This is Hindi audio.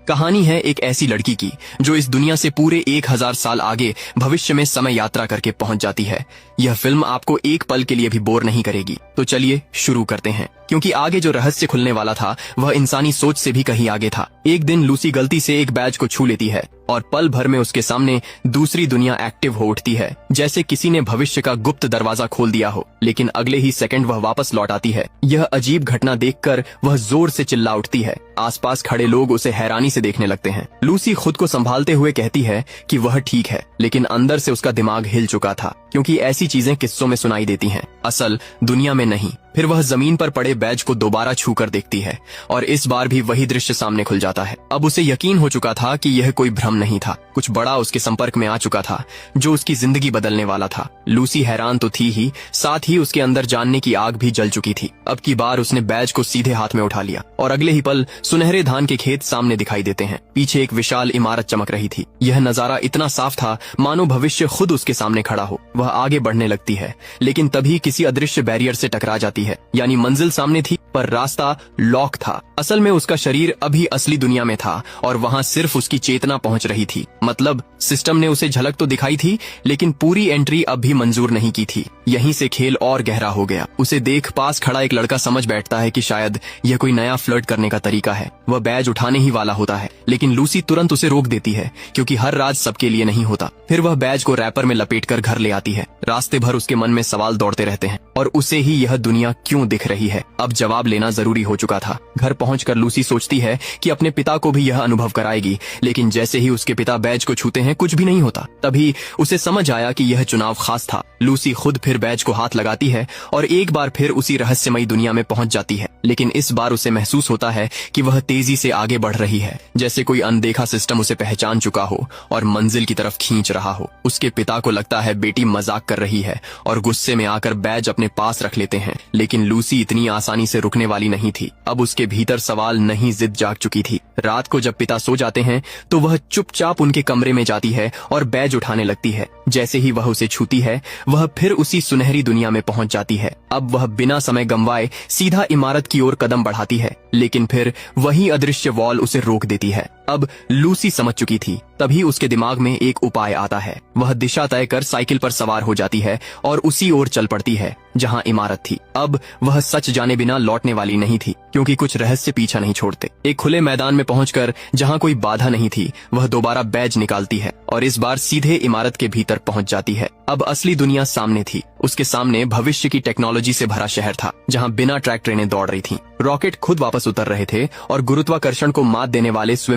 कहानी है एक ऐसी लड़की की जो इस दुनिया से पूरे 1000 साल आगे भविष्य में समय यात्रा करके पहुंच जाती है। यह फिल्म आपको एक पल के लिए भी बोर नहीं करेगी। तो चलिए शुरू करते हैं, क्योंकि आगे जो रहस्य खुलने वाला था वह इंसानी सोच से भी कहीं आगे था। एक दिन लूसी गलती से एक बैज को छू लेती है और पल भर में उसके सामने दूसरी दुनिया एक्टिव हो उठती है, जैसे किसी ने भविष्य का गुप्त दरवाजा खोल दिया हो। लेकिन अगले ही सेकंड वह वापस लौट आती है। यह अजीब घटना देखकर वह जोर से चिल्ला उठती है। आसपास खड़े लोग उसे हैरानी से देखने लगते हैं। लूसी खुद को संभालते हुए कहती है कि वह ठीक है, लेकिन अंदर से उसका दिमाग हिल चुका था, क्योंकि ऐसी चीजें किस्सों में सुनाई देती हैं, असल दुनिया में नहीं। फिर वह जमीन पर पड़े बैज को दोबारा छूकर देखती है और इस बार भी वही दृश्य सामने खुल जाता है। अब उसे यकीन हो चुका था कि यह कोई भ्रम नहीं था, कुछ बड़ा उसके संपर्क में आ चुका था जो उसकी जिंदगी बदलने वाला था। लूसी हैरान तो थी ही, साथ ही उसके अंदर जानने की आग भी जल चुकी थी। अब की बार उसने बैज को सीधे हाथ में उठा लिया और अगले ही पल सुनहरे धान के खेत सामने दिखाई देते हैं। पीछे एक विशाल इमारत चमक रही थी। यह नजारा इतना साफ था मानो भविष्य खुद उसके सामने खड़ा हो। वह आगे बढ़ने लगती है, लेकिन तभी किसी अदृश्य बैरियर से टकरा जाती है। यानी मंजिल सामने थी पर रास्ता लॉक था। असल में उसका शरीर अभी असली दुनिया में था और वहाँ सिर्फ उसकी चेतना पहुँच रही थी। मतलब सिस्टम ने उसे झलक तो दिखाई थी, लेकिन पूरी एंट्री अब भी मंजूर नहीं की थी। यहीं से खेल और गहरा हो गया। उसे देख पास खड़ा एक लड़का समझ बैठता है कि शायद यह कोई नया फ्लर्ट करने का तरीका है। वह बैज उठाने ही वाला होता है, लेकिन लूसी तुरंत उसे रोक देती है, क्योंकि हर राज सबके लिए नहीं होता। फिर वह बैज को रैपर में लपेटकर घर ले आती है। रास्ते भर उसके मन में सवाल दौड़ते रहते हैं, और उसे ही यह दुनिया क्यों दिख रही है, अब जवाब लेना जरूरी हो चुका था। घर पहुंचकर लूसी सोचती है कि अपने पिता को भी यह अनुभव कराएगी, लेकिन जैसे ही उसके पिता बैज को छूते हैं कुछ भी नहीं होता। तभी उसे समझ आया कि यह चुनाव खास था। लूसी खुद फिर बैज को हाथ लगाती है और एक बार फिर उसी रहस्यमयी दुनिया में पहुंच जाती है। लेकिन इस बार उसे महसूस होता है कि वह तेजी से आगे बढ़ रही है, जैसे कोई अनदेखा सिस्टम उसे पहचान चुका हो और मंजिल की तरफ खींच रहा हो। उसके पिता को लगता है बेटी मजाक कर रही है और गुस्से में आकर बैज अपने पास रख लेते हैं, लेकिन लूसी इतनी आसानी से रुकने वाली नहीं थी। अब उसके भीतर सवाल नहीं, जिद जाग चुकी थी। रात को जब पिता सो जाते हैं तो वह चुपचाप उनके कमरे में जाती है और बैज उठाने लगती है। जैसे ही वह उसे छूती है वह फिर उसी सुनहरी दुनिया में पहुंच जाती है। अब वह बिना समय गंवाए सीधा इमारत की ओर कदम बढ़ाती है, लेकिन फिर वही अदृश्य वॉल उसे रोक देती है। अब लूसी समझ चुकी थी। तभी उसके दिमाग में एक उपाय आता है। वह दिशा तय कर साइकिल पर सवार हो जाती है और उसी ओर चल पड़ती है जहां इमारत थी। अब वह सच जाने बिना लौटने वाली नहीं थी, क्योंकि कुछ रहस्य पीछा नहीं छोड़ते। एक खुले मैदान में पहुंचकर जहां कोई बाधा नहीं थी, वह दोबारा बैज निकालती है और इस बार सीधे इमारत के भीतर पहुंच जाती है। अब असली दुनिया सामने थी। उसके सामने भविष्य की टेक्नोलॉजी से भरा शहर था, जहां बिना ट्रैक ट्रेनें दौड़ रही थीं। रॉकेट खुद वापस उतर रहे थे और गुरुत्वाकर्षण को मात देने वाले स्विमिंग